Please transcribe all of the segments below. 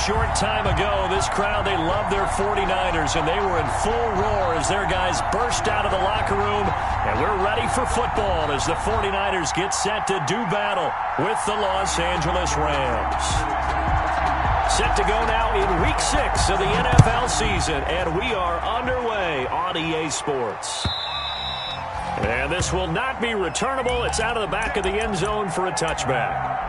short time ago, this crowd, they love their 49ers, and they were in full roar as their guys burst out of the locker room. And we're ready for football as the 49ers get set to do battle with the Los Angeles Rams. Set to go now in Week 6 of the NFL season, and we are underway on EA Sports. And this will not be returnable. It's out of the back of the end zone for a touchback.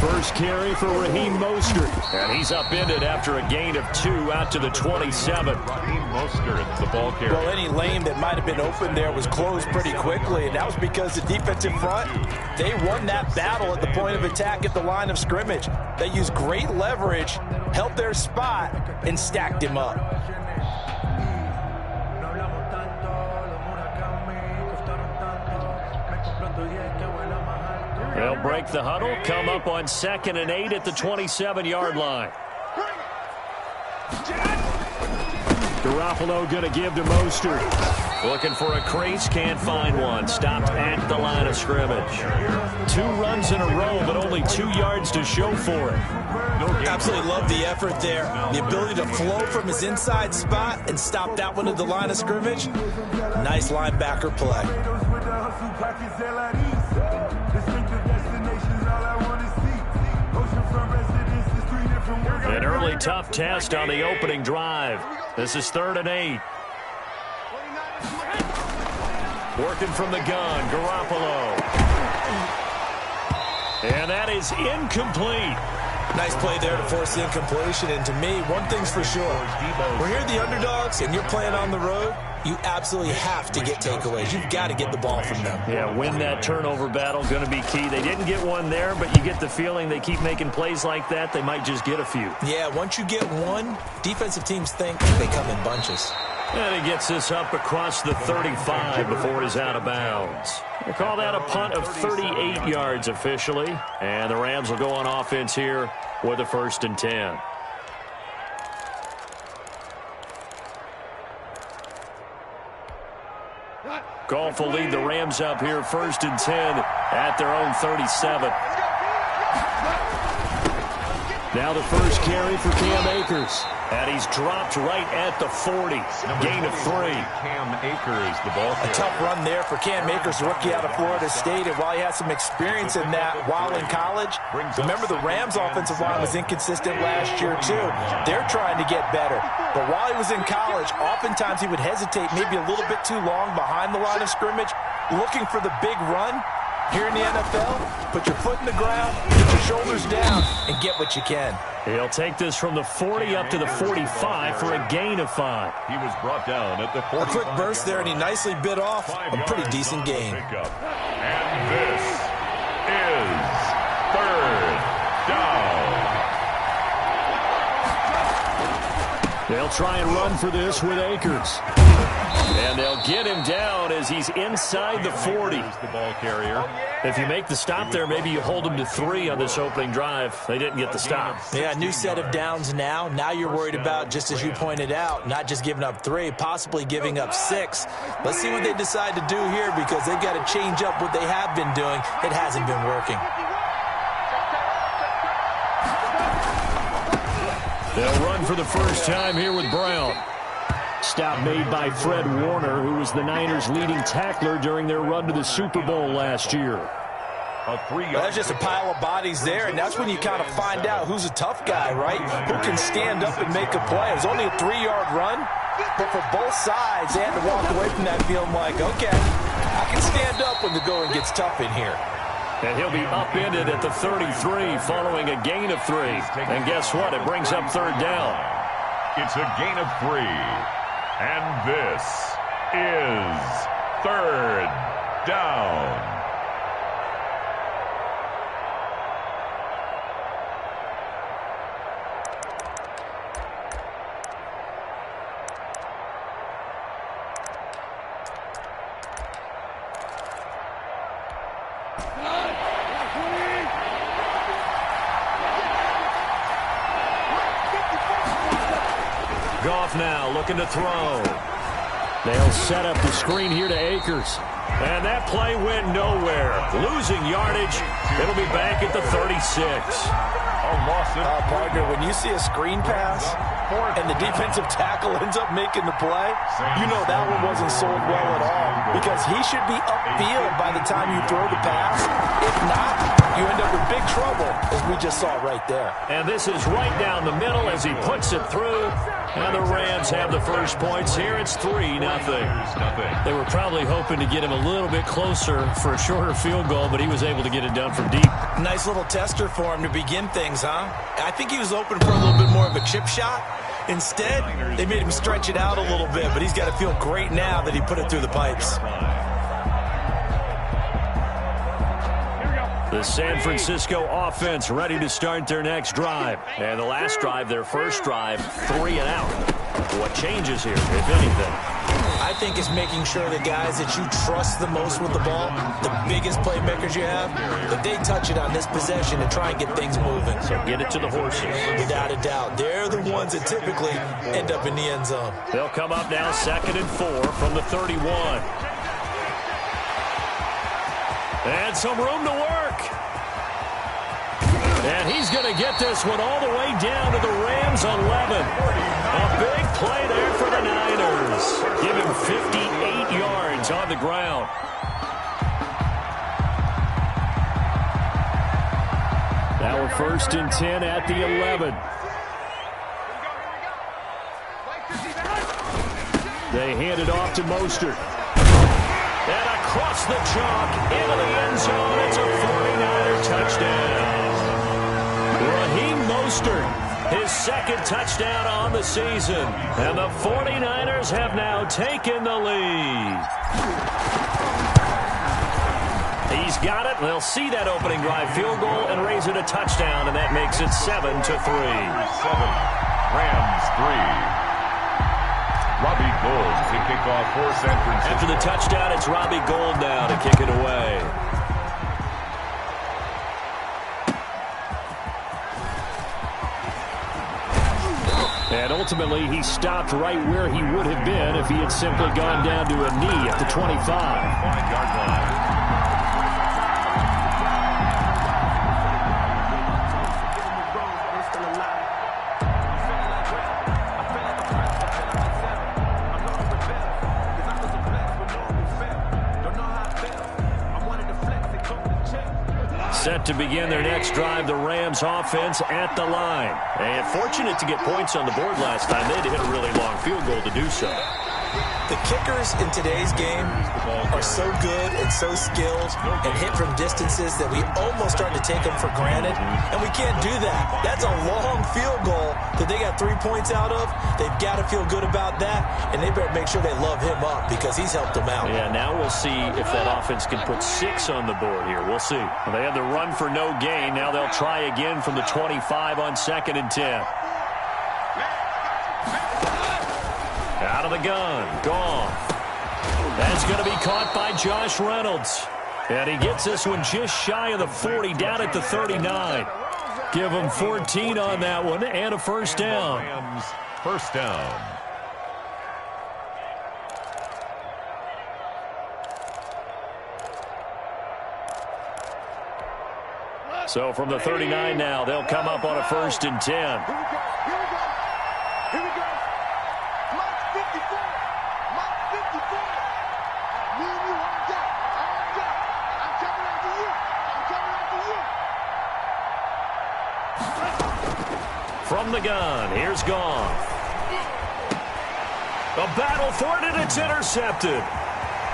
First carry for Raheem Mostert, and he's upended after a gain of 2 out to the 27. Raheem Mostert, the ball carrier. Well, any lane that might have been open there was closed pretty quickly, and that was because the defensive front, they won that battle at the point of attack at the line of scrimmage. They used great leverage, held their spot, and stacked him up. They'll break the huddle, come up on 2nd and 8 at the 27-yard line. Garoppolo going to give to Mostert. Looking for a crease, can't find one. Stopped at the line of scrimmage. 2 runs in a row, but only 2 yards to show for it. Absolutely love the effort there. The ability to flow from his inside spot and stop that one at the line of scrimmage. Nice linebacker play. An early tough test on the opening drive. This is 3rd and 8. Working from the gun, Garoppolo. And that is incomplete. Nice play there to force the incompletion. And to me, one thing's for sure. When you're the underdogs and you're playing on the road, you absolutely have to get takeaways. You've got to get the ball from them. Yeah, win that turnover battle, going to be key. They didn't get one there, but you get the feeling they keep making plays like that, they might just get a few. Yeah, once you get one, defensive teams think they come in bunches. And he gets this up across the 35 before he's out of bounds. They call that a punt of 38 yards officially. And the Rams will go on offense here with a 1st and 10. Goff will lead the Rams up here 1st and 10 at their own 37. Now the first carry for Cam Akers. And he's dropped right at the 40. Gain of 3. Cam Akers, the ball carrier. A tough run there for Cam Akers, rookie out of Florida State. And while he has some experience in that while in college, remember the Rams' offensive line was inconsistent last year too. They're trying to get better. But while he was in college, oftentimes he would hesitate maybe a little bit too long behind the line of scrimmage, looking for the big run. Here in the NFL, put your foot in the ground, put your shoulders down, and get what you can. He'll take this from the 40 up to the 45 for a gain of 5. He was brought down at the 45. A quick burst there, and he nicely bit off a pretty decent gain. And this is 3rd down. They'll try and run for this with Akers. And they'll get him down as he's inside the 40. The ball carrier. If you make the stop there, maybe you hold him to 3 on this opening drive. They didn't get the stop. Yeah, new set of downs now. Now you're worried about, just as you pointed out, not just giving up 3, possibly giving up 6. Let's see what they decide to do here because they've got to change up what they have been doing. It hasn't been working. They'll run for the first time here with Brown. Stop made by Fred Warner, who was the Niners' leading tackler during their run to the Super Bowl last year. That's just a pile of bodies there, and that's when you kind of find out who's a tough guy, right? Who can stand up and make a play. It was only a 3-yard run, but for both sides, they had to walk away from that feeling like, okay, I can stand up when the going gets tough in here. And he'll be upended at the 33 following a gain of 3. And guess what? It brings up 3rd down. It's a gain of 3. And this is 3rd down. Goff now looking to throw. They'll set up the screen here to Akers. And that play went nowhere. Losing yardage. It'll be back at the 36. Partner, when you see a screen pass and the defensive tackle ends up making the play, you know that one wasn't sold well at all, because he should be upfield by the time you throw the pass. If not, you end up in big trouble, as we just saw right there. And this is right down the middle as he puts it through. And the Rams have the first points here. It's 3-0. They were probably hoping to get him a little bit closer for a shorter field goal, but he was able to get it done from deep. Nice little tester for him to begin things, huh? I think he was open for a little bit more of a chip shot. Instead, they made him stretch it out a little bit, but he's got to feel great now that he put it through the pipes. The San Francisco offense ready to start their next drive. And the last drive, their first drive, 3 and out. What changes here, if anything? I think it's making sure the guys that you trust the most with the ball, the biggest playmakers you have, that they touch it on this possession and try and get things moving. So get it to the horses. Without a doubt. They're the ones that typically end up in the end zone. They'll come up now 2nd and 4 from the 31. And some room to work. And he's going to get this one all the way down to the Rams 11. A big play there for the Niners. Give him 58 yards on the ground. Now we're 1st and 10 at the 11. They hand it off to Mostert. And across the chalk into the end zone. It's a 49er touchdown. Raheem Mostert, his 2nd touchdown on the season. And the 49ers have now taken the lead. He's got it. They'll see that opening drive field goal and raise it a touchdown, and that makes it 7-3. 7. Rams 3. Robbie Gould to kick off for San Francisco. After the touchdown, it's Robbie Gould now to kick it away. And ultimately, he stopped right where he would have been if he had simply gone down to a knee at the 25. 5-yard line. Set to begin their next drive, the Rams offense at the line. And fortunate to get points on the board last time. They had to hit a really long field goal to do so. The kickers in today's game are so good and so skilled and hit from distances that we almost start to take them for granted, and we can't do that. That's a long field goal that they got 3 points out of. They've got to feel good about that, and they better make sure they love him up because he's helped them out. Yeah, now we'll see if that offense can put 6 on the board here. We'll see. Well, they had the run for no gain. Now they'll try again from the 25 on 2nd and 10. Out of the gun. Gone. That's going to be caught by Josh Reynolds. And he gets this one just shy of the 40, down at the 39. Give him 14 on that one and a first down. Rams, first down. So from the 39 now, they'll come up on a 1st and 10. From the gun, here's Goff. A battle for it, and it's intercepted.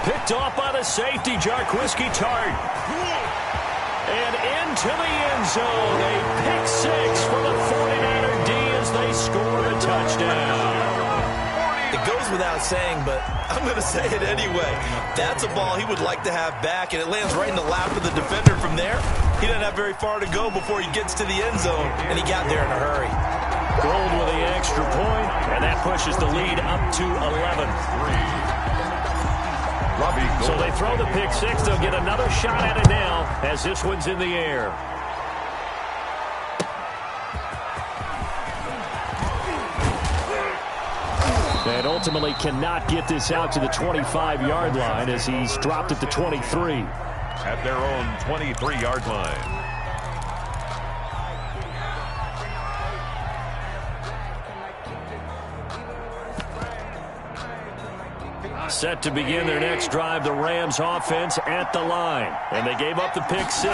Picked off by the safety, Jarquiski Tart. And into the end zone, a pick 6 for the 49er D as they score a touchdown. It goes without saying, but I'm going to say it anyway. That's a ball he would like to have back, and it lands right in the lap of the defender from there. He doesn't have very far to go before he gets to the end zone, and he got there in a hurry. Gould with the extra point, and that pushes the lead up to 11. So they throw the pick 6. They'll get another shot at it now as this one's in the air. And ultimately cannot get this out to the 25-yard line as he's dropped at the 23. At their own 23-yard line. Set to begin their next drive, the Rams offense at the line. And they gave up the pick 6,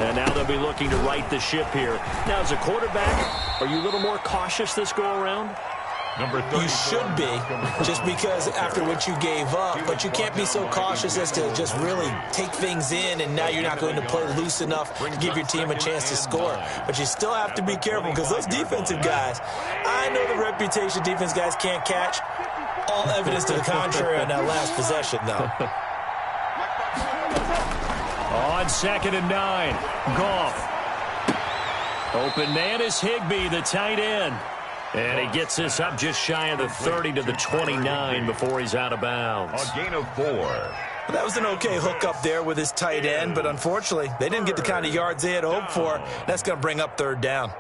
and now they'll be looking to right the ship here. Now, as a quarterback, are you a little more cautious this go-around? You should be, just because after what you gave up, but you can't be so cautious as to just really take things in, and now you're not going to play loose enough to give your team a chance to score. But you still have to be careful because those defensive guys, I know the reputation defense guys can't catch. All evidence to the contrary on that last possession, though. On 2nd and 9, Goff. Open man is Higbee, the tight end. And he gets this up just shy of the 30 to the 29 before he's out of bounds. A gain of 4. That was an okay hookup there with his tight end, but unfortunately, they didn't get the kind of yards they had hoped for. That's going to bring up 3rd down.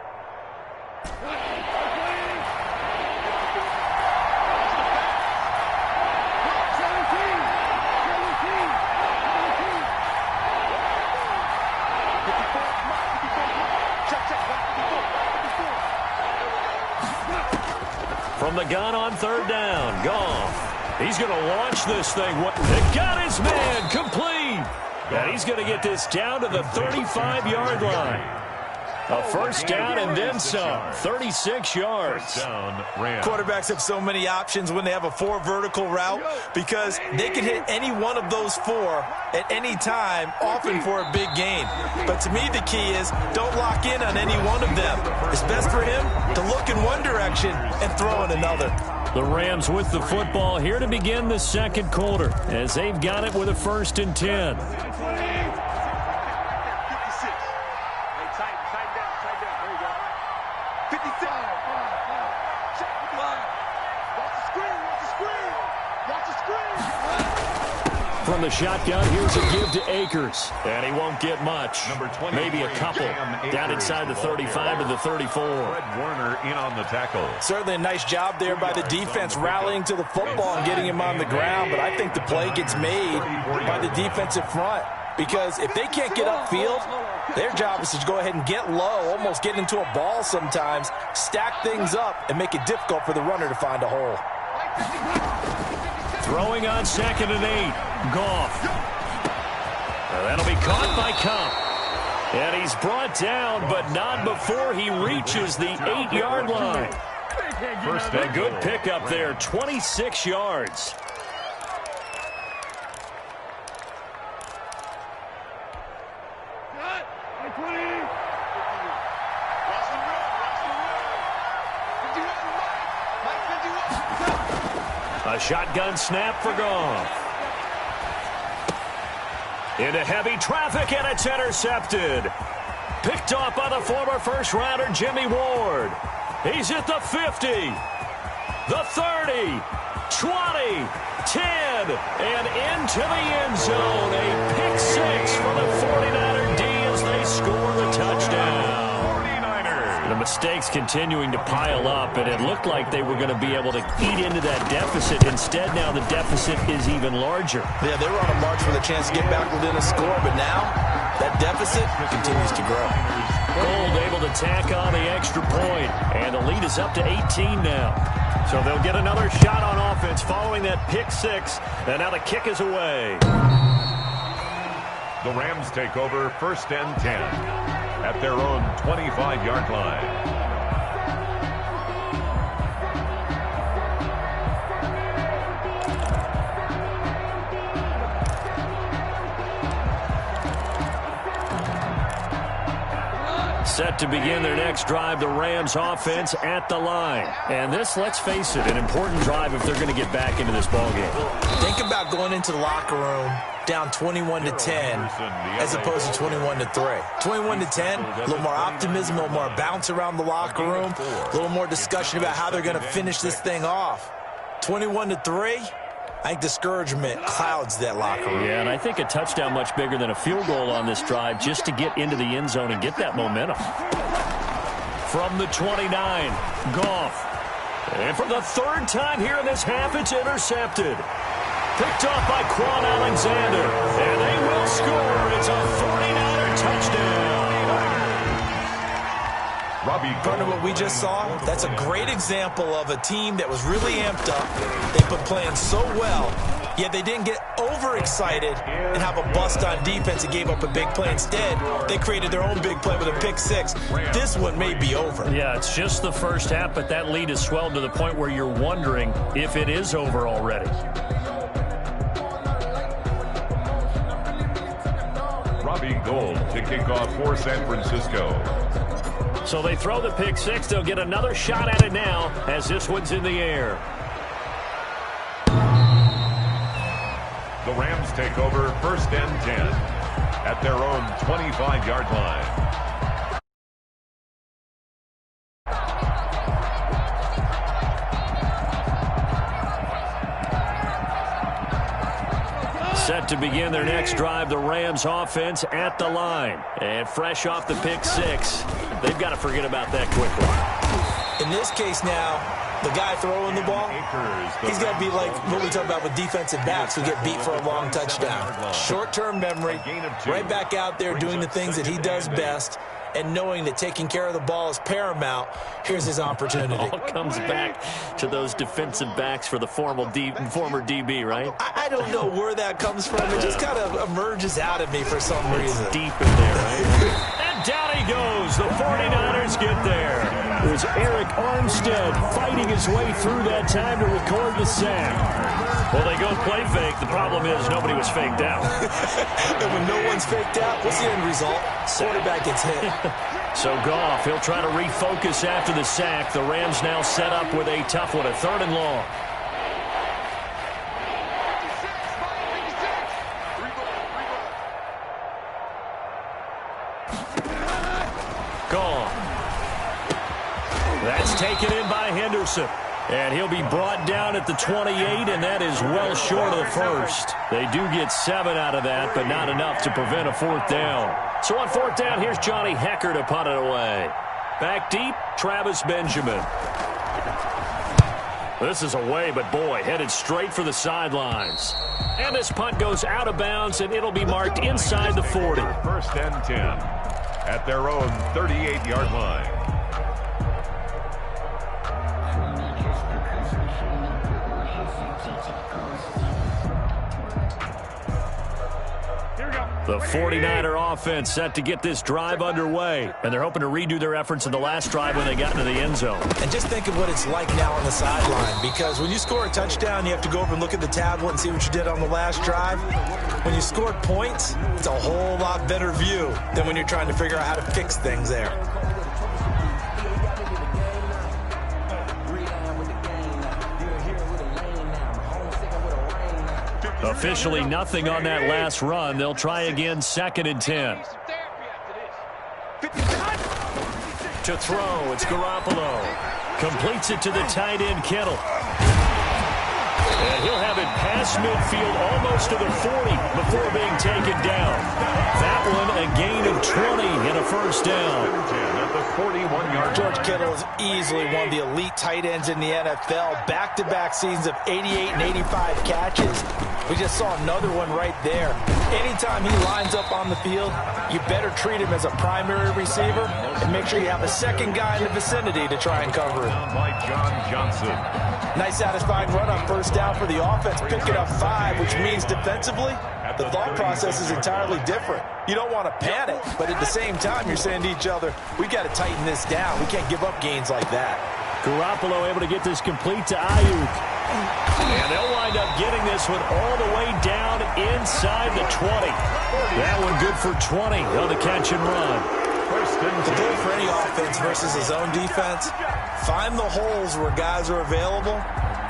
From the gun on 3rd down, Goff. He's going to launch this thing. They got his man complete. And he's going to get this down to the 35-yard line. A 1st down and then some. 36 yards. Quarterbacks have so many options when they have a 4 vertical route because they can hit any one of those 4 at any time, often for a big gain. But to me, the key is don't lock in on any one of them. It's best for him to look in one direction and throw in another. The Rams with the football here to begin the 2nd quarter as they've got it with a 1st and 10. From the shotgun, here's a give to Akers. And he won't get much. Maybe a couple. Down inside the 35 to the 34. Fred Warner in on the tackle. Certainly a nice job there by the defense rallying to the football and getting him on the ground. But I think the play gets made by the defensive front. Because if they can't get upfield, their job is to go ahead and get low, almost get into a ball sometimes, stack things up, and make it difficult for the runner to find a hole. Throwing on 2nd and 8. Goff. That'll be caught by Cup. And he's brought down, but not before he reaches the 8-yard line. A good pickup there, 26 yards. A shotgun snap for Goff. Into heavy traffic, and it's intercepted. Picked off by the former first-rounder Jimmy Ward. He's at the 50, the 30, 20, 10, and into the end zone. A pick 6 for the 49er D as they score the touchdown. The mistakes continuing to pile up, and it looked like they were going to be able to eat into that deficit. Instead, now the deficit is even larger. Yeah, they were on a march with a chance to get back within a score, but now that deficit continues to grow. Gold able to tack on the extra point, and the lead is up to 18 now. So they'll get another shot on offense following that pick 6, and now the kick is away. The Rams take over 1st and 10. At their own 25-yard line. Set to begin their next drive, the Rams offense at the line. And this, let's face it, an important drive if they're going to get back into this ballgame. Think about going into the locker room down 21-10 as opposed to 21-3. 21-10, a little more optimism, a little more bounce around the locker room, a little more discussion about how they're going to finish this thing off. 21-3, I think discouragement clouds that locker room. Yeah, and I think a touchdown much bigger than a field goal on this drive just to get into the end zone and get that momentum. From the 29, Goff. And for the third time here in this half, it's intercepted. Picked off by Quan Alexander. And they will score. It's a 49er touchdown. Partner, what we just saw, that's a great example of a team that was really amped up. They've been playing so well, yet they didn't get overexcited and have a bust on defense and gave up a big play. Instead, they created their own big play with a pick six. This one may be over. Yeah, it's just the first half, but that lead has swelled to the point where you're wondering if it is over already. Robbie Gould to kick off for San Francisco. So they throw the pick six. They'll get another shot at it now as this one's in the air. The Rams take over 1st and 10 at their own 25-yard line. Set to begin their next drive, the Rams offense at the line. And fresh off the pick six, they've got to forget about that quickly. In this case now, the guy throwing the ball, he's got to be like what we talk about with defensive backs who get beat for a long touchdown. Short-term memory, right back out there doing the things that he does best, and knowing that taking care of the ball is paramount. Here's his opportunity. It all comes back to those defensive backs for the former DB, right? I don't know where that comes from. It just kind of emerges out of me for some reason. It's deep in there, right? And down he goes. The 49ers get there. It was Eric Armstead fighting his way through that time to record the sack. Well, they go play fake. The problem is nobody was faked out. And when no one's faked out, what's the end result? Quarterback gets hit. So Goff, he'll try to refocus after the sack. The Rams now set up with a tough one, a 3rd and long. Goff. That's taken in by Henderson. And he'll be brought down at the 28, and that is well short of the first. They do get 7 out of that, but not enough to prevent a 4th down. So on 4th down, here's Johnny Hecker to punt it away. Back deep, Travis Benjamin. This is away, but boy, headed straight for the sidelines. And this punt goes out of bounds, and it'll be marked inside the 40. 1st and 10 at their own 38-yard line. The 49er offense set to get this drive underway. And they're hoping to redo their efforts in the last drive when they got into the end zone. And just think of what it's like now on the sideline. Because when you score a touchdown, you have to go over and look at the tablet and see what you did on the last drive. When you scored points, it's a whole lot better view than when you're trying to figure out how to fix things there. Officially nothing on that last run. They'll try again, 2nd and 10. To throw, it's Garoppolo. Completes it to the tight end, Kittle. And he'll have it past midfield almost to the 40 before being taken down. That one a gain of 20 and a 1st down. George Kittle is easily one of the elite tight ends in the NFL. Back-to-back seasons of 88 and 85 catches. We just saw another one right there. Anytime he lines up on the field, you better treat him as a primary receiver and make sure you have a second guy in the vicinity to try and cover him. By John Johnson. Nice satisfying run on 1st down for the offense, picking up 5, which means defensively, the thought process is entirely different. You don't want to panic, but at the same time, you're saying to each other, we got to tighten this down. We can't give up gains like that. Garoppolo able to get this complete to Ayuk. And they'll wind up getting this one all the way down inside the 20. That one good for 20 on the catch and run. The goal for any offense versus his own defense, find the holes where guys are available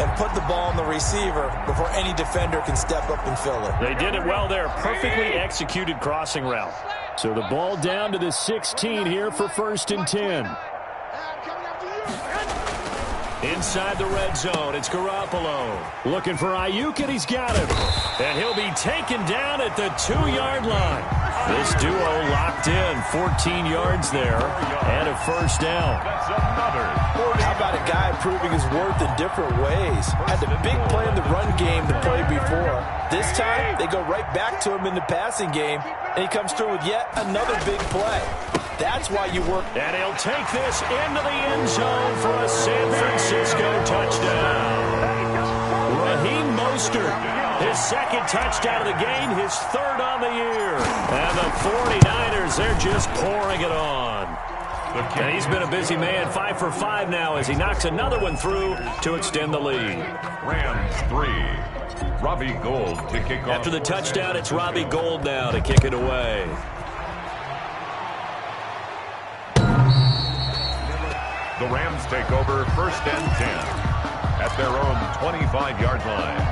and put the ball in the receiver before any defender can step up and fill it. They did it well there. Perfectly executed crossing route. So the ball down to the 16 here for 1st and 10. Inside the red zone, it's Garoppolo. Looking for Ayuk, and he's got him. And he'll be taken down at the 2-yard line. This duo locked in, 14 yards there, and a first down. How about a guy proving his worth in different ways? Had the big play in the run game to play before. This time, they go right back to him in the passing game, and he comes through with yet another big play. That's why you work. And he'll take this into the end zone for a San Francisco touchdown. Raheem Mostert, his second touchdown of the game, his third on the year. And the 49ers, they're just pouring it on. And he's been a busy man, 5 for 5 now as he knocks another one through to extend the lead. Rams 3. Robbie Gould to kick off. After the touchdown, it's Robbie Gould now to kick it away. The Rams take over 1st and 10 at their own 25-yard line.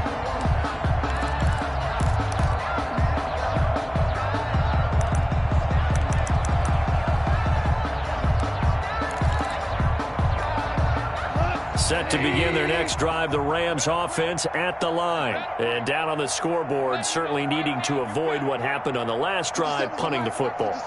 Set to begin their next drive, the Rams offense at the line. And down on the scoreboard, certainly needing to avoid what happened on the last drive, punting the football.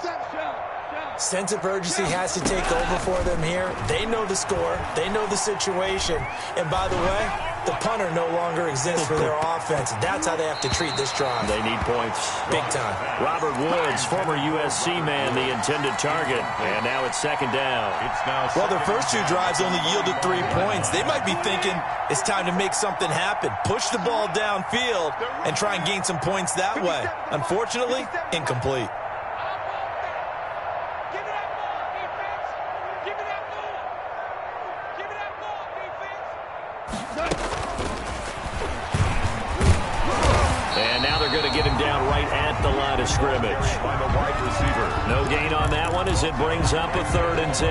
Sense of urgency has to take over for them here. They know the score. They know the situation. And by the way, the punter no longer exists for their offense. That's how they have to treat this drive. They need points. Big time. Robert Woods, former USC man, the intended target. And now it's second down. Well, their first two drives only yielded 3 points. They might be thinking it's time to make something happen. Push the ball downfield and try and gain some points that way. Unfortunately, incomplete. Scrimmage. By the wide receiver. No gain on that one as it brings up a 3rd and 10.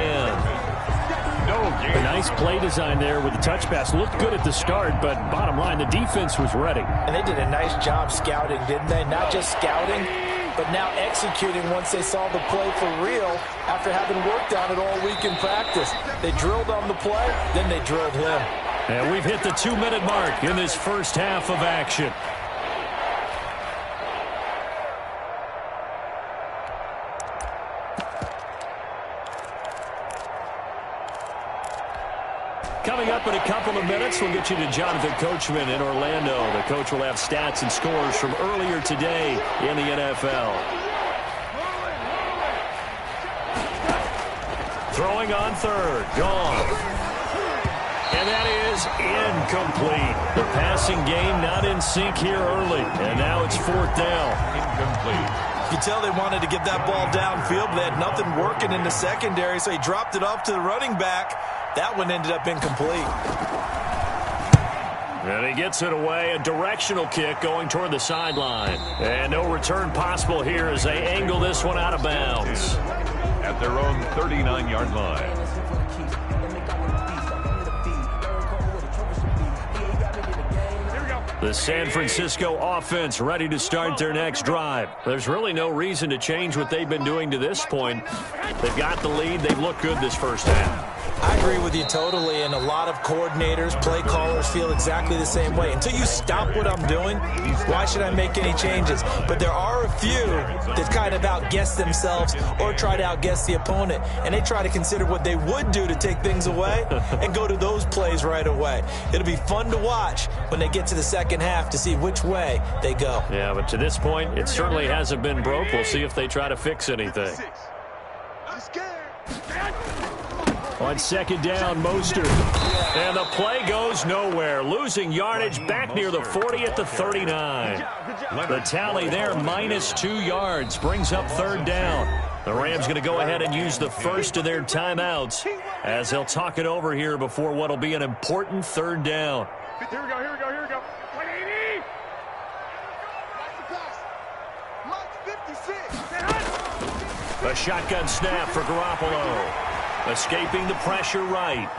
No gain. A nice play design there with the touch pass. Looked good at the start, but bottom line, the defense was ready. And they did a nice job scouting, didn't they? Not just scouting, but now executing once they saw the play for real after having worked on it all week in practice. They drilled on the play, then they drilled him. And we've hit the 2-minute mark in this first half of action. Coming up in a couple of minutes, we'll get you to Jonathan Coachman in Orlando. The coach will have stats and scores from earlier today in the NFL. Throwing on 3rd. Gone. And that is incomplete. The passing game not in sync here early. And now it's 4th down. Incomplete. You can tell they wanted to get that ball downfield, but they had nothing working in the secondary, so he dropped it off to the running back. That one ended up incomplete. And he gets it away. A directional kick going toward the sideline. And no return possible here as they angle this one out of bounds. At their own 39-yard line. The San Francisco offense ready to start their next drive. There's really no reason to change what they've been doing to this point. They've got the lead. They've looked good this first half. I agree with you totally, and a lot of coordinators, play callers feel exactly the same way. Until you stop what I'm doing, why should I make any changes? But there are a few that kind of outguess themselves or try to outguess the opponent, and they try to consider what they would do to take things away and go to those plays right away. It'll be fun to watch when they get to the second half to see which way they go. Yeah, but to this point, it certainly hasn't been broke. We'll see if they try to fix anything. On 2nd down, Mostert. And the play goes nowhere. Losing yardage back near the 40 at the 39. The tally there, -2 yards. Brings up 3rd down. The Rams going to go ahead and use the first of their timeouts as they'll talk it over here before what will be an important 3rd down. Here we go, here we go, here we go. 180. A shotgun snap for Garoppolo. Escaping the pressure right.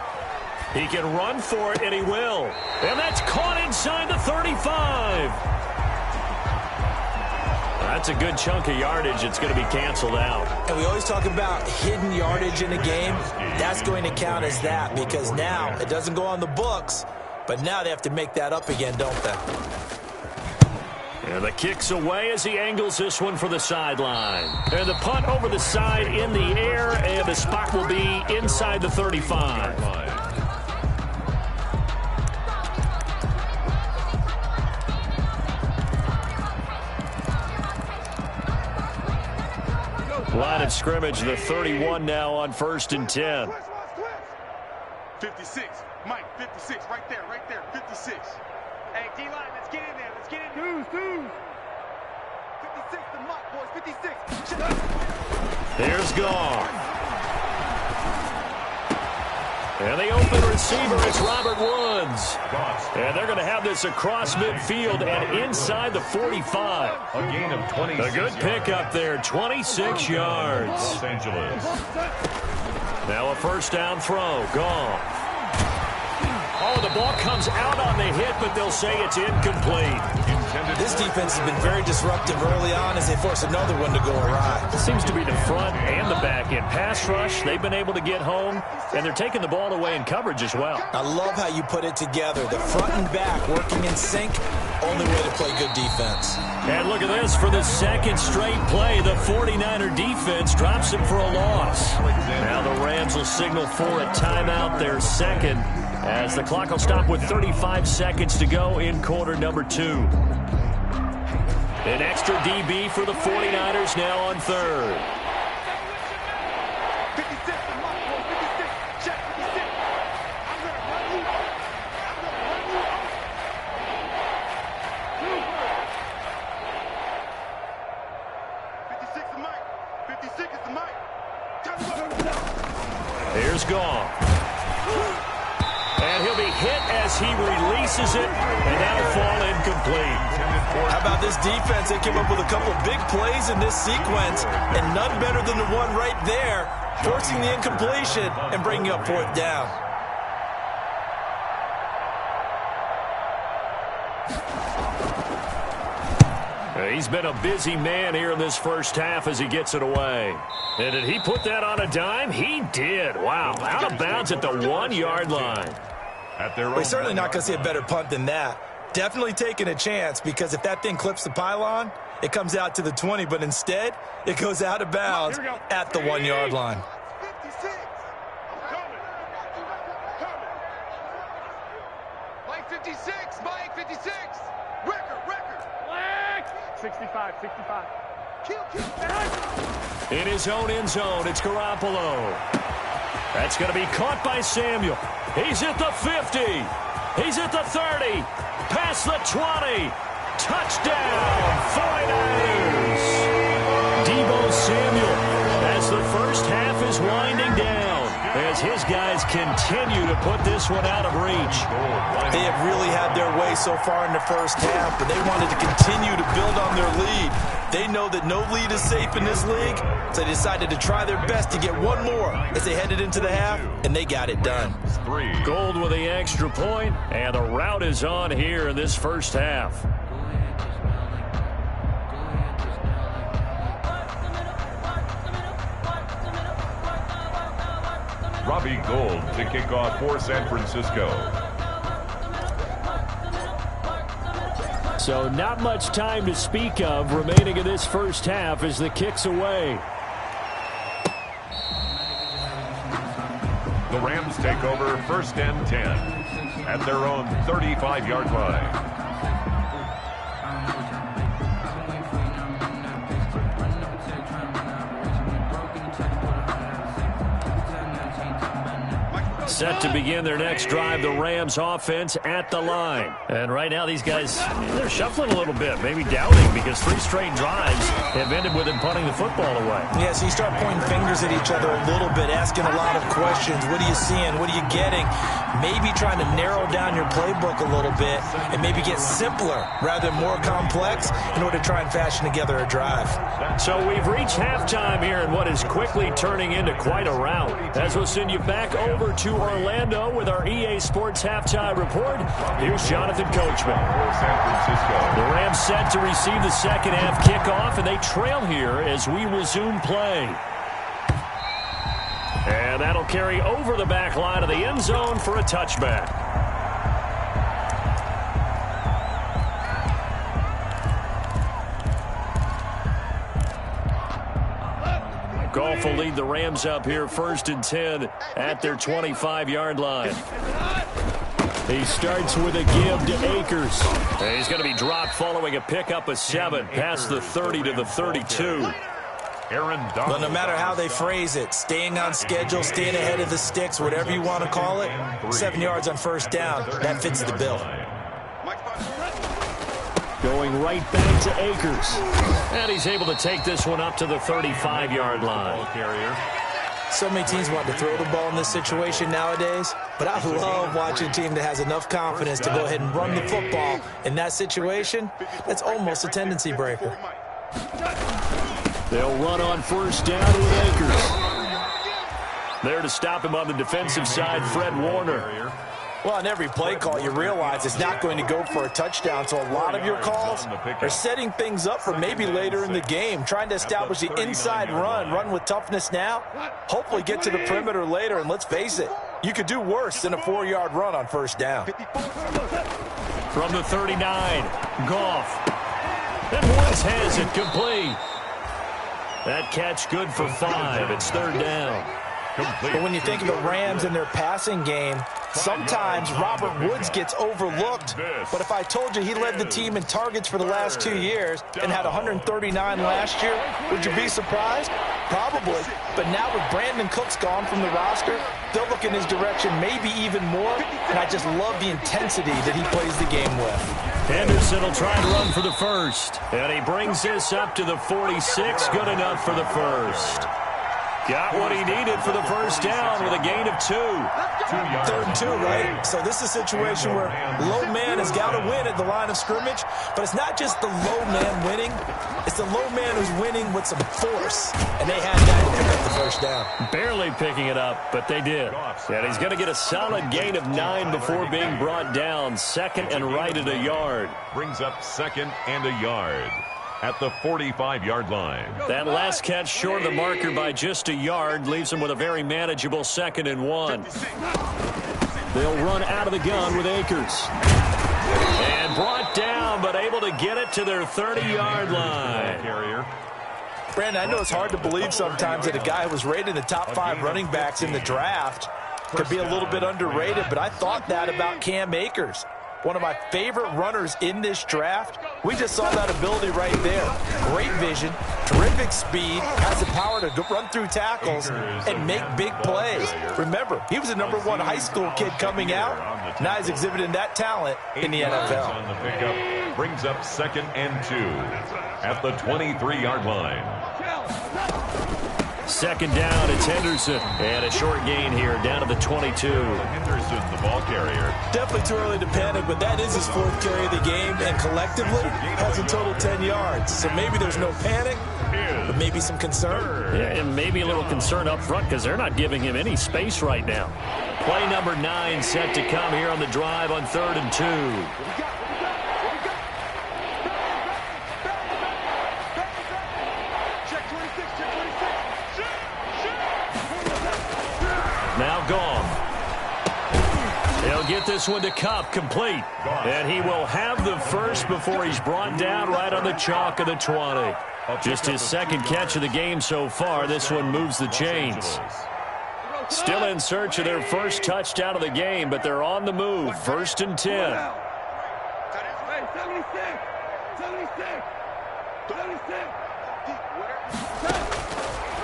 He can run for it, and he will. And that's caught inside the 35. That's a good chunk of yardage. It's going to be canceled out. And we always talk about hidden yardage in a game. That's going to count as that because now it doesn't go on the books, but now they have to make that up again, don't they? And the kick's away as he angles this one for the sideline. And the punt over the side in the air, and the spot will be inside the 35. Line of scrimmage, the 31 now on 1st and 10. 56, Mike, 56, right there, 56. Hey, D-line, let's get in there, let's get in there. 56, the Mike, boys, 56. Here's Goff. And the open receiver is Robert Woods. And they're going to have this across midfield and inside the 45. A gain of 26. A good pickup there, 26 yards. Los Angeles. Now a first down throw. Goff. Oh, the ball comes out on the hit, but they'll say it's incomplete. This defense has been very disruptive early on as they force another one to go awry. It seems to be the front and the back end. Pass rush, they've been able to get home, and they're taking the ball away in coverage as well. I love how you put it together. The front and back working in sync, only way to play good defense. And look at this. For the second straight play, the 49er defense drops him for a loss. Now the Rams will signal for a timeout, their second, as the clock will stop with 35 seconds to go in quarter number 2. An extra DB for the 49ers now on 3rd. 56, the Mike, boys, 56. Check 56. I'm going to run you. 56 the Mike. 56 is the Mike. Here's Goff. And he'll be hit as he releases it, and that'll fall incomplete. How about this defense? They came up with a couple big plays in this sequence, and none better than the one right there, forcing the incompletion and bringing up 4th down. He's been a busy man here in this first half as he gets it away. And did he put that on a dime? He did. Wow, out of bounds at the 1-yard line. We're certainly not going to see a better punt than that. Definitely taking a chance, because if that thing clips the pylon, it comes out to the 20, but instead, it goes out of bounds at the 1-yard line. 56. Coming. Mike 56, Mike 56. Record. 65. Kill. In his own end zone, it's Garoppolo. That's going to be caught by Samuel. He's at the 50. He's at the 30. Past the 20. Touchdown, 49ers. Deebo Samuel, as the first half is winding down, as his guys continue to put this one out of reach. They have really had their way so far in the first half, but they wanted to continue to build on their lead. They know that no lead is safe in this league, so they decided to try their best to get one more as they headed into the half, and they got it done. Gold with the extra point, and the route is on here in this first half. Robbie Gould to kick off for San Francisco. So not much time to speak of remaining in this first half as the kick's away. The Rams take over 1st and 10 at their own 35-yard line. Set to begin their next drive, the Rams offense at the line. And right now these guys, they're shuffling a little bit, maybe doubting, because 3 straight drives have ended with them punting the football away. Yeah, so you start pointing fingers at each other a little bit, asking a lot of questions. What are you seeing? What are you getting? Maybe trying to narrow down your playbook a little bit and maybe get simpler rather than more complex in order to try and fashion together a drive. So we've reached halftime here in what is quickly turning into quite a rout. As we'll send you back over to Orlando with our EA Sports Halftime Report. Here's Jonathan Coachman. San Francisco. The Rams set to receive the second half kickoff, and they trail here as we resume play. And that'll carry over the back line of the end zone for a touchback. Goff will lead the Rams up here 1st and 10 at their 25-yard line. He starts with a give to Akers. And he's going to be dropped following a pickup of 7 past the 30 to the 32. But no matter how they phrase it, staying on schedule, staying ahead of the sticks, whatever you want to call it, 7 yards on 1st down, that fits the bill. Going right back to Akers. And he's able to take this one up to the 35-yard line. So many teams want to throw the ball in this situation nowadays, but I love watching a team that has enough confidence to go ahead and run the football. In that situation, that's almost a tendency breaker. They'll run on 1st down with Akers. There to stop him on the defensive side, Fred Warner. Well, on every play call, you realize it's not going to go for a touchdown, so a lot of your calls are setting things up for maybe later in the game, trying to establish the inside run with toughness now, hopefully get to the perimeter later, and let's face it, you could do worse than a 4-yard run on 1st down. From the 39, Goff. And Woods has it complete. That catch good for 5. It's 3rd down. But when you think of the Rams and their passing game, sometimes Robert Woods gets overlooked. But if I told you he led the team in targets for the last 2 years and had 139 last year, would you be surprised? Probably. But now with Brandon Cooks gone from the roster, they'll look in his direction maybe even more. And I just love the intensity that he plays the game with. Henderson will try and run for the 1st. And he brings this up to the 46. Good enough for the 1st. Got what he needed for the 1st down with a gain of 2. 3rd and 2, right? So this is a situation where low man has got to win at the line of scrimmage, but it's not just the low man winning. It's the low man who's winning with some force, and they had that to pick up the 1st down. Barely picking it up, but they did. And he's going to get a solid gain of 9 before being brought down. 2nd and right at a yard. Brings up 2nd and a yard at the 45-yard line. That last catch short of the marker by just a yard leaves him with a very manageable 2nd and 1. They'll run out of the gun with Akers. And brought down, but able to get it to their 30-yard line. Brandon, I know it's hard to believe sometimes that a guy who was rated in the top 5 running backs in the draft could be a little bit underrated, but I thought that about Cam Akers. One of my favorite runners in this draft. We just saw that ability right there. Great vision, terrific speed, has the power to run through tackles and make big plays. Remember, he was a number 1 high school kid coming out. Now he's exhibiting that talent in the NFL. On the pickup, brings up 2nd and 2 at the 23-yard line. 2nd down, it's Henderson. And a short gain here, down to the 22. Henderson, the ball carrier. Definitely too early to panic, but that is his 4th carry of the game, and collectively has a total 10 yards. So maybe there's no panic, but maybe some concern. Yeah, and maybe a little concern up front because they're not giving him any space right now. Play number 9 set to come here on the drive on 3rd and 2. Now Goff. He'll get this one to Kupp, complete. And he will have the 1st before he's brought down right on the chalk of the 20. Just his 2nd catch of the game so far. This one moves the chains. Still in search of their 1st touchdown of the game, but they're on the move. 1st and 10.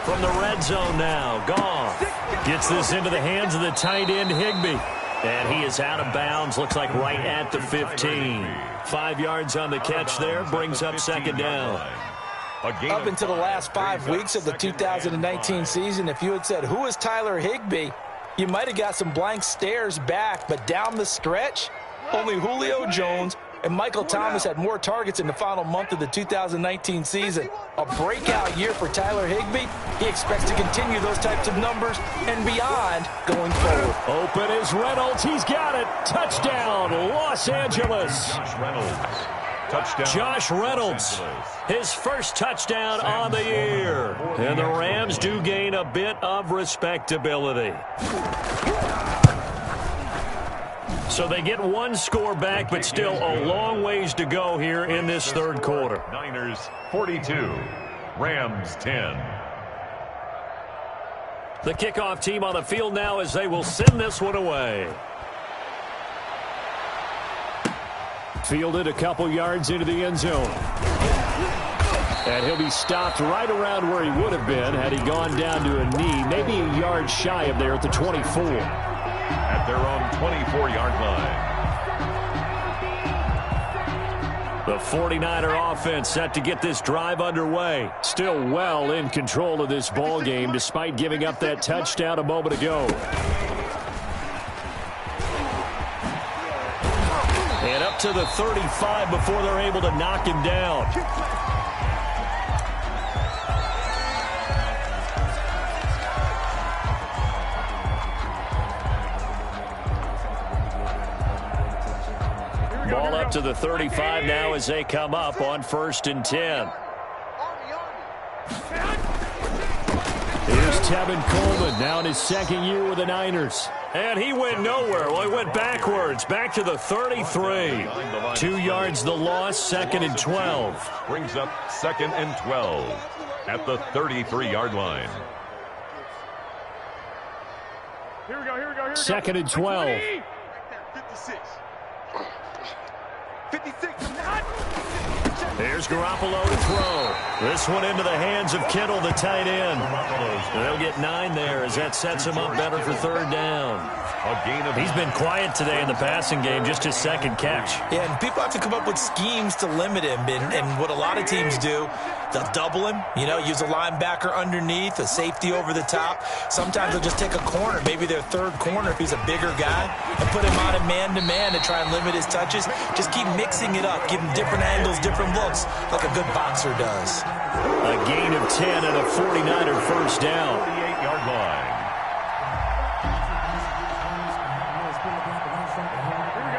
From the red zone now, Goff gets this into the hands of the tight end, Higbee. And he is out of bounds, looks like right at the 15. 5 yards on the catch there, brings up 2nd down. Up until the last 5 weeks of the 2019 season, if you had said, who is Tyler Higbee, you might have got some blank stares back. But down the stretch, only Julio Jones and Michael Thomas had more targets in the final month of the 2019 season. A breakout year for Tyler Higbee. He expects to continue those types of numbers and beyond going forward. Open is Reynolds. He's got it. Touchdown, Los Angeles. Josh Reynolds, his 1st touchdown on the year. And the Rams do gain a bit of respectability. So they get 1 score back, but still a long ways to go here in this 3rd quarter. Niners 42, Rams 10. The kickoff team on the field now as they will send this one away. Fielded a couple yards into the end zone. And he'll be stopped right around where he would have been had he gone down to a knee, maybe a yard shy of there at the 24. At their own 24-yard line. The 49er offense set to get this drive underway. Still well in control of this ball game despite giving up that touchdown a moment ago. And up to the 35 before they're able to knock him down. Ball up to the 35 now as they come up on 1st and 10. Here's Tevin Coleman now in his 2nd year with the Niners. And he went nowhere. Well, he went backwards, back to the 33. 2 yards the loss, 2nd and 12. Brings up 2nd and 12 at the 33-yard line. Here we go, here we go, here we go. 2nd and 12. 56. 56. Here's Garoppolo to throw. This one into the hands of Kittle, the tight end. They'll get 9 there as that sets him up better for 3rd down. He's been quiet today in the passing game, just his 2nd catch. Yeah, and people have to come up with schemes to limit him. And what a lot of teams do, they'll double him, use a linebacker underneath, a safety over the top. Sometimes they'll just take a corner, maybe their 3rd corner if he's a bigger guy, and put him on a man-to-man to try and limit his touches. Just keep mixing it up, give him different angles, different looks, like a good boxer does. A gain of 10 and a 49er first down. 48-yard line.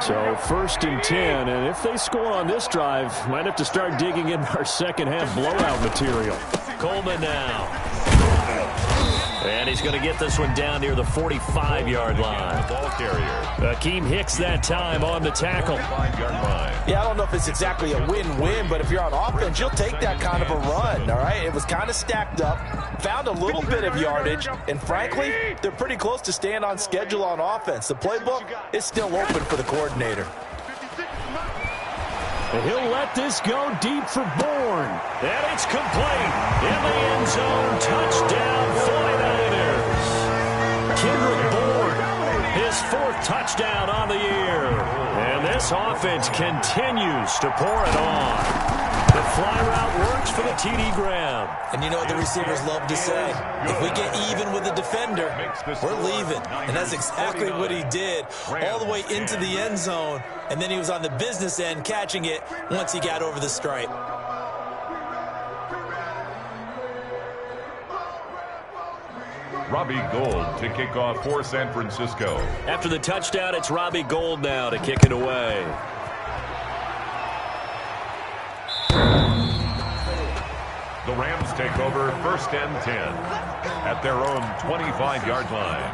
So 1st and 10, and if they score on this drive, might have to start digging in our second-half blowout material. Coleman now. And he's going to get this one down near the 45-yard line. Ball carrier. Akeem Hicks that time on the tackle. 5-yard line. Yeah, I don't know if it's exactly a win-win, but if you're on offense, you'll take that kind of a run, all right? It was kind of stacked up, found a little bit of yardage, and frankly, they're pretty close to staying on schedule on offense. The playbook is still open for the coordinator. And he'll let this go deep for Bourne. And it's complete. In the end zone, touchdown 49ers. Kendrick Bourne, his 4th touchdown on the year. And this offense continues to pour it on. The fly route works for the TD grab. And you know what the receivers love to say? If we get even with the defender, we're leaving. And that's exactly what he did all the way into the end zone. And then he was on the business end catching it once he got over the stripe. Robbie Gould to kick off for San Francisco. After the touchdown, it's Robbie Gould now to kick it away. The Rams take over 1st and 10 at their own 25-yard line.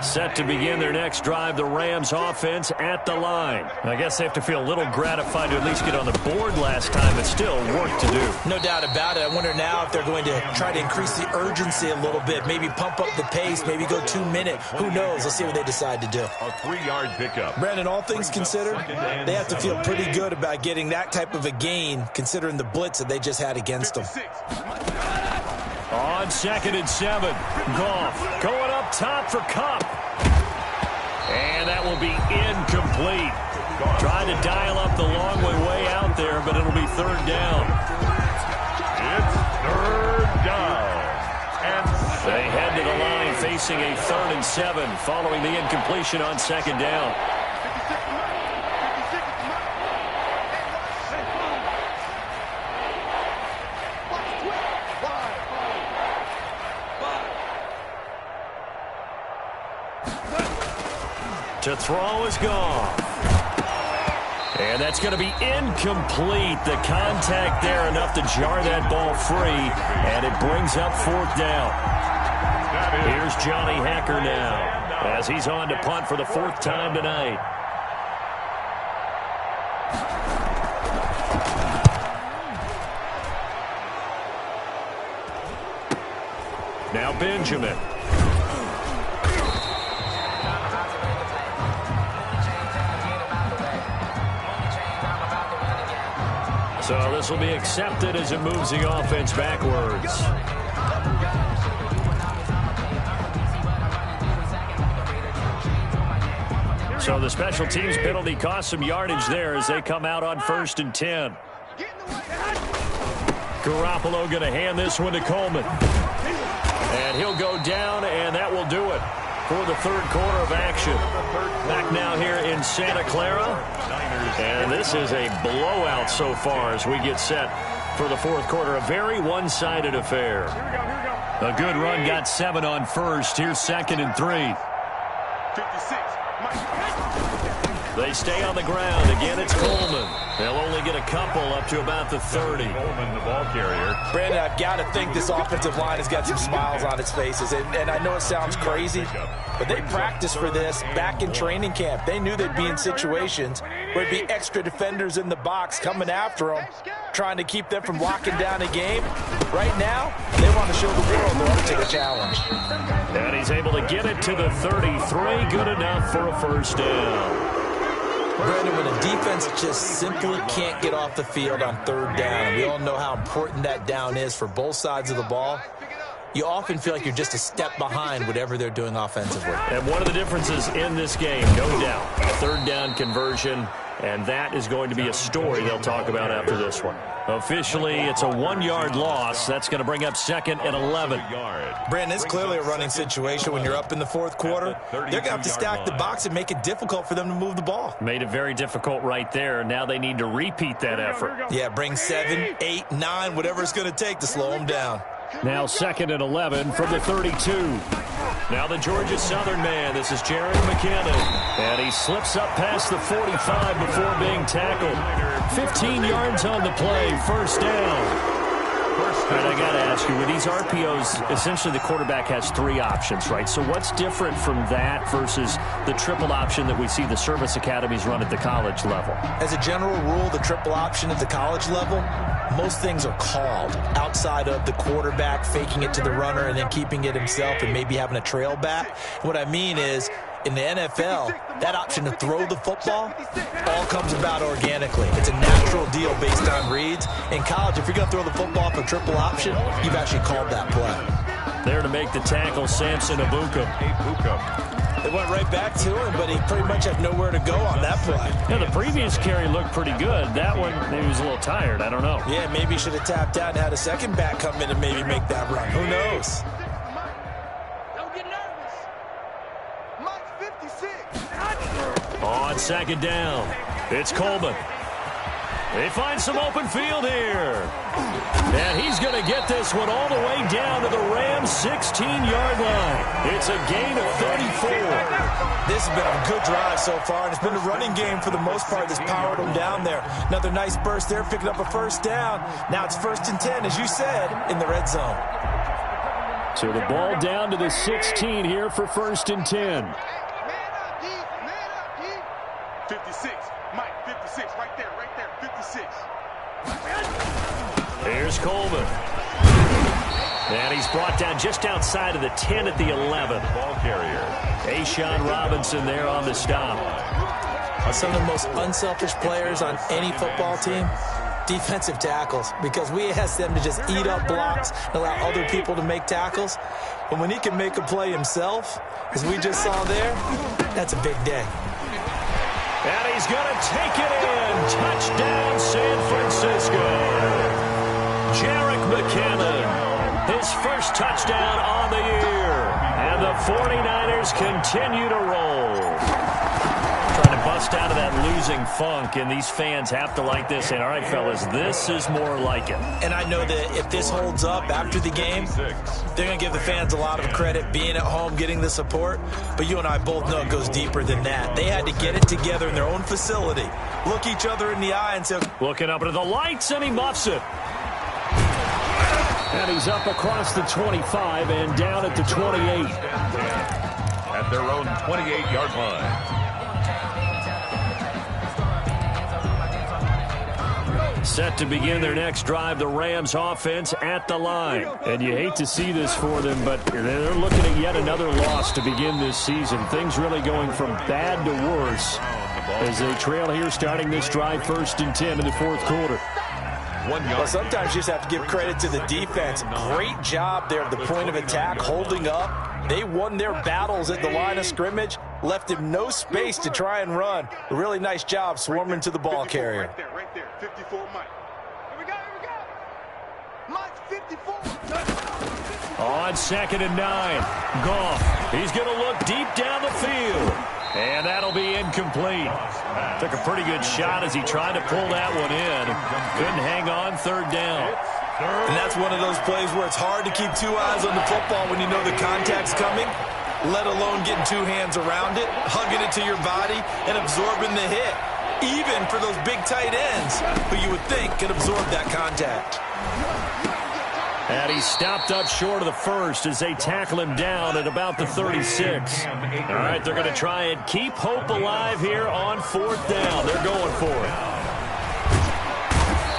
Set to begin their next drive, the Rams offense at the line. I guess they have to feel a little gratified to at least get on the board last time, but still work to do. No doubt about it. I wonder now if they're going to try to increase the urgency a little bit, maybe pump up the pace, maybe go 2 minute. Who knows? Let's see what they decide to do. A 3-yard pickup. Brandon, all things considered, they have to feel pretty good about getting that type of a gain, considering the blitz that they just had against them. On 2nd and 7, Goff going up top for Kupp. And that will be incomplete. Trying to dial up the long way out there, but it'll be 3rd down. It's 3rd down. And they head to the line facing a 3rd and 7 following the incompletion on 2nd down. To throw is gone. And that's going to be incomplete. The contact there enough to jar that ball free, and it brings up 4th down. Here's Johnny Hacker now as he's on to punt for the 4th time tonight. Now Benjamin. So this will be accepted as it moves the offense backwards. So the special teams penalty cost some yardage there as they come out on 1st and 10. Garoppolo going to hand this one to Coleman. And he'll go down, and that will do it for the third quarter of action. Back now here in Santa Clara. And this is a blowout so far as we get set for the fourth quarter. A very one-sided affair. A good run, got 7 on 1st. Here's 2nd and 3. 56. They stay on the ground. Again, it's Coleman. They'll only get a couple up to about the 30. Coleman, the ball carrier. Brandon, I've got to think this offensive line has got some smiles on its faces. And I know it sounds crazy, but they practiced for this back in training camp. They knew they'd be in situations where there'd be extra defenders in the box coming after them, trying to keep them from locking down a game. Right now, they want to show the world they're up to the challenge. And he's able to get it to the 33. Good enough for a first down. Brandon, when a defense just simply can't get off the field on 3rd down, and we all know how important that down is for both sides of the ball, you often feel like you're just a step behind whatever they're doing offensively. And one of the differences in this game, no doubt, 3rd down conversion, and that is going to be a story they'll talk about after this one. Officially, it's a 1-yard loss. That's going to bring up 2nd and 11. Brandon, it's clearly a running situation when you're up in the fourth quarter. They're going to have to stack the box and make it difficult for them to move the ball. Made it very difficult right there. Now they need to repeat that effort. Yeah, bring 7, 8, 9, whatever it's going to take to slow them down. Now 2nd and 11 from the 32. Now the Georgia Southern man. This is Jared McKinnon. And he slips up past the 45 before being tackled. 15 yards on the play. First down. And I got to ask you, with these RPOs, essentially the quarterback has 3 options, right? So what's different from that versus the triple option that we see the service academies run at the college level? As a general rule, the triple option at the college level, most things are called outside of the quarterback faking it to the runner and then keeping it himself and maybe having a trail back. What I mean is, in the NFL, that option to throw the football all comes about organically. It's a natural deal based on reads. In college, if you're going to throw the football for triple option, you've actually called that play. There to make the tackle, Samson Abuka. They went right back to him, but he pretty much had nowhere to go on that play. Yeah, the previous carry looked pretty good. That one, maybe he was a little tired. I don't know. Yeah, maybe he should have tapped out and had a second back come in and maybe make that run. Who knows? On 2nd down, it's Coleman. They find some open field here. And he's going to get this one all the way down to the Rams' 16-yard line. It's a gain of 34. This has been a good drive so far, and it's been a running game for the most part that's powered them down there. Another nice burst there, picking up a first down. Now it's 1st and 10, as you said, in the red zone. So the ball down to the 16 here for 1st and 10. 56. Mike, 56. Right there, 56. Here's Coleman. And he's brought down just outside of the 10 at the 11. Ball carrier. A'Shawn Robinson there on the stop. Some of the most unselfish players on any football team, defensive tackles, because we ask them to just eat up blocks and allow other people to make tackles. But when he can make a play himself, as we just saw there, that's a big day. And he's going to take it in. Touchdown, San Francisco. Jarek McKinnon, his first touchdown on the year. And the 49ers continue to roll. Trying to bust out of that losing funk, and these fans have to like this. And, all right, fellas, this is more like it. And I know that if this holds up after the game, they're going to give the fans a lot of credit being at home, getting the support. But you and I both know it goes deeper than that. They had to get it together in their own facility, look each other in the eye and say, looking up into the lights, and he muffs it. And he's up across the 25 and down at the 28. At their own 28-yard line. Set to begin their next drive, the Rams offense at the line. And you hate to see this for them, but they're looking at yet another loss to begin this season. Things really going from bad to worse as they trail here starting this drive 1st and 10 in the 4th quarter. Well, sometimes you just have to give credit to the defense. Great job there at the point of attack, holding up. They won their battles at the line of scrimmage, left him no space to try and run. A really nice job swarming to the ball carrier. Right there, 54, Mike. Here we go, Mike, 54. On 2nd and 9, Goff. He's going to look deep down the field. And that'll be incomplete. Took a pretty good shot as he tried to pull that one in. Couldn't hang on 3rd down. And that's one of those plays where it's hard to keep 2 eyes on the football when you know the contact's coming, let alone getting 2 hands around it, hugging it to your body, and absorbing the hit. Even for those big tight ends who you would think could absorb that contact. And he stopped up short of the 1st as they tackle him down at about the 36. All right, they're going to try and keep hope alive here on 4th down. They're going for it.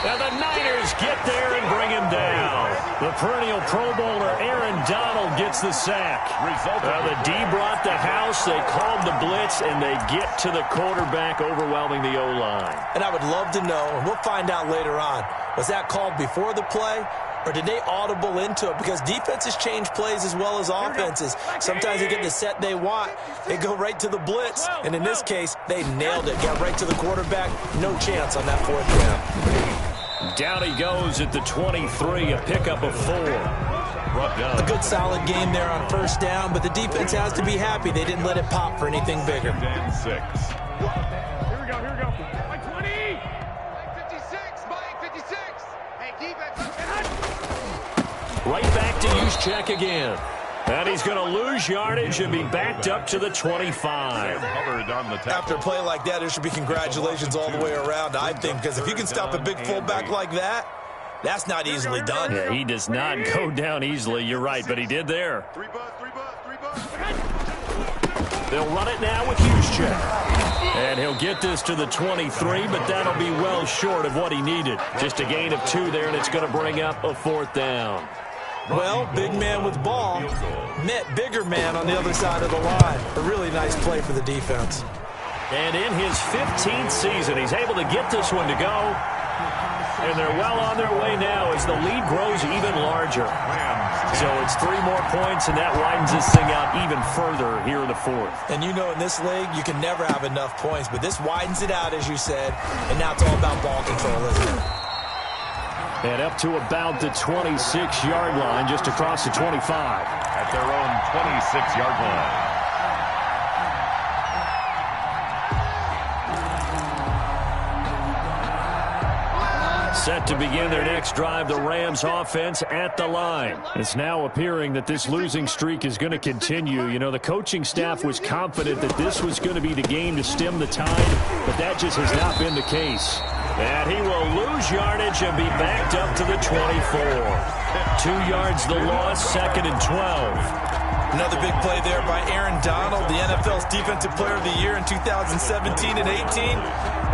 Now the Niners get there and bring him down. The perennial Pro Bowler Aaron Donald gets the sack. The D brought the house. They called the blitz, and they get to the quarterback, overwhelming the O-line. And I would love to know, and we'll find out later on, was that called before the play? Or did they audible into it? Because defenses change plays as well as offenses. Sometimes they get the set they want. They go right to the blitz. And in this case, they nailed it. Got right to the quarterback. No chance on that 4th down. Down he goes at the 23, a pickup of 4. A good solid game there on 1st down, but the defense has to be happy they didn't let it pop for anything bigger. And 6. Here we go. Mike 20. Mike 56. Mike 56. Hey, defense. Right back to Juszczyk again. And he's going to lose yardage and be backed up to the 25. After a play like that, there should be congratulations all the way around, I think, because if you can stop a big fullback like that, that's not easily done. Yeah, he does not go down easily. You're right, but he did there. 3 buzz. They'll run it now with Juszczyk. And he'll get this to the 23, but that'll be well short of what he needed. Just a gain of 2 there, and it's going to bring up a 4th down. Well, big man with ball met bigger man on the other side of the line. A really nice play for the defense. And in his 15th season, he's able to get this one to go. And they're well on their way now as the lead grows even larger. So it's 3 more points, and that widens this thing out even further here in the 4th. And you know in this league, you can never have enough points, but this widens it out, as you said, and now it's all about ball control, isn't it? And up to about the 26-yard line, just across the 25. At their own 26-yard line. Set to begin their next drive, the Rams offense at the line. It's now appearing that this losing streak is going to continue. You know, the coaching staff was confident that this was going to be the game to stem the tide, but that just has not been the case. And he will lose yardage and be backed up to the 24. 2 yards the loss, 2nd and 12. Another big play there by Aaron Donald, the NFL's Defensive Player of the Year in 2017 and 18.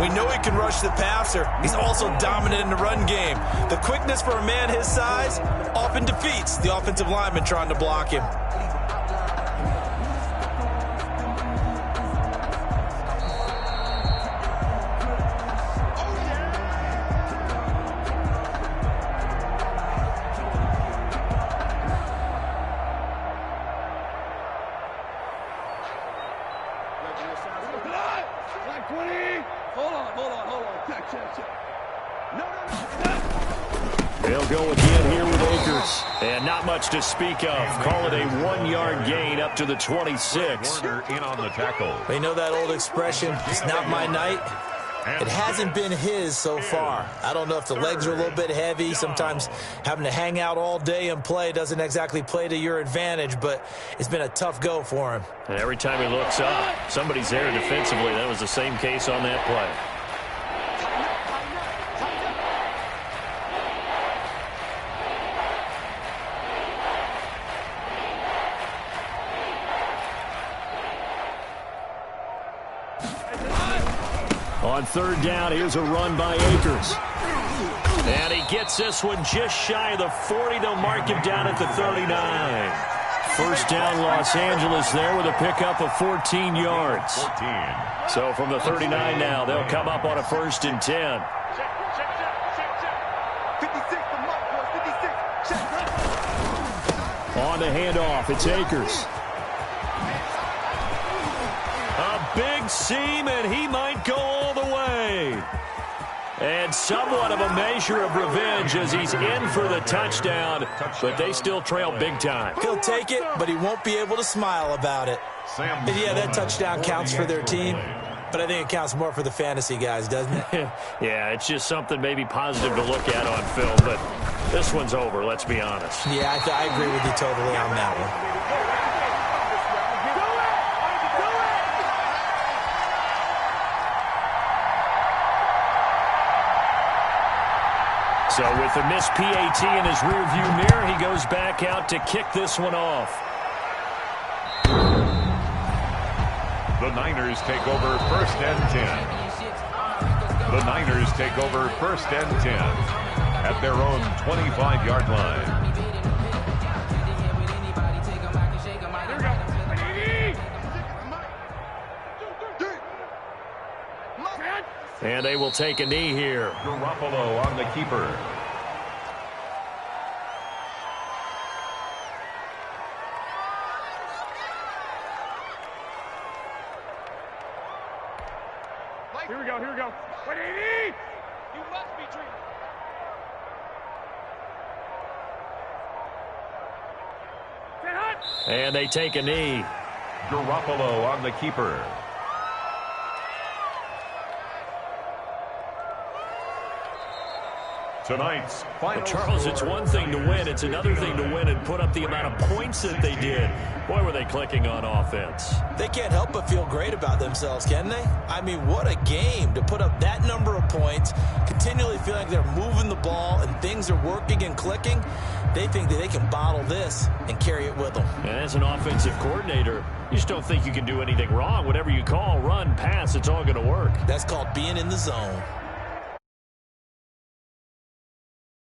We know he can rush the passer. He's also dominant in the run game. The quickness for a man his size often defeats the offensive lineman trying to block him. They'll go again here with Akers. And not much to speak of. Call it a 1-yard gain up to the 26. Warner in on the tackle. They know that old expression, it's not my night. It hasn't been his so far. I don't know if the legs are a little bit heavy. Sometimes having to hang out all day and play doesn't exactly play to your advantage, but it's been a tough go for him. And every time he looks up, somebody's there defensively. That was the same case on that play. On 3rd down, here's a run by Akers. And he gets this one just shy of the 40. They'll mark him down at the 39. First down, Los Angeles there with a pickup of 14 yards. 14. So from the 39 now, they'll come up on a 1st and 10. On the handoff, it's Akers. A big seam, and he might go all the way. And somewhat of a measure of revenge as he's in for the touchdown, but they still trail big time. He'll take it, but he won't be able to smile about it. And yeah, that touchdown counts for their team, but I think it counts more for the fantasy guys, doesn't it? Yeah, it's just something maybe positive to look at on film, but this one's over, let's be honest. Yeah, I agree with you totally on that one. So with the missed PAT in his rearview mirror, he goes back out to kick this one off. The Niners take over 1st and 10. The Niners take over 1st and 10 at their own 25-yard line. And they will take a knee here. Garoppolo on the keeper. Here we go, here we go. 180! You must be dreaming. And they take a knee. Garoppolo on the keeper. Tonight's final. Charles, it's one thing to win. It's another thing to win and put up the amount of points that they did. Boy, were they clicking on offense. They can't help but feel great about themselves, can they? I mean, what a game to put up that number of points, continually feel like they're moving the ball and things are working and clicking. They think that they can bottle this and carry it with them. And as an offensive coordinator, you just don't think you can do anything wrong. Whatever you call, run, pass, it's all going to work. That's called being in the zone.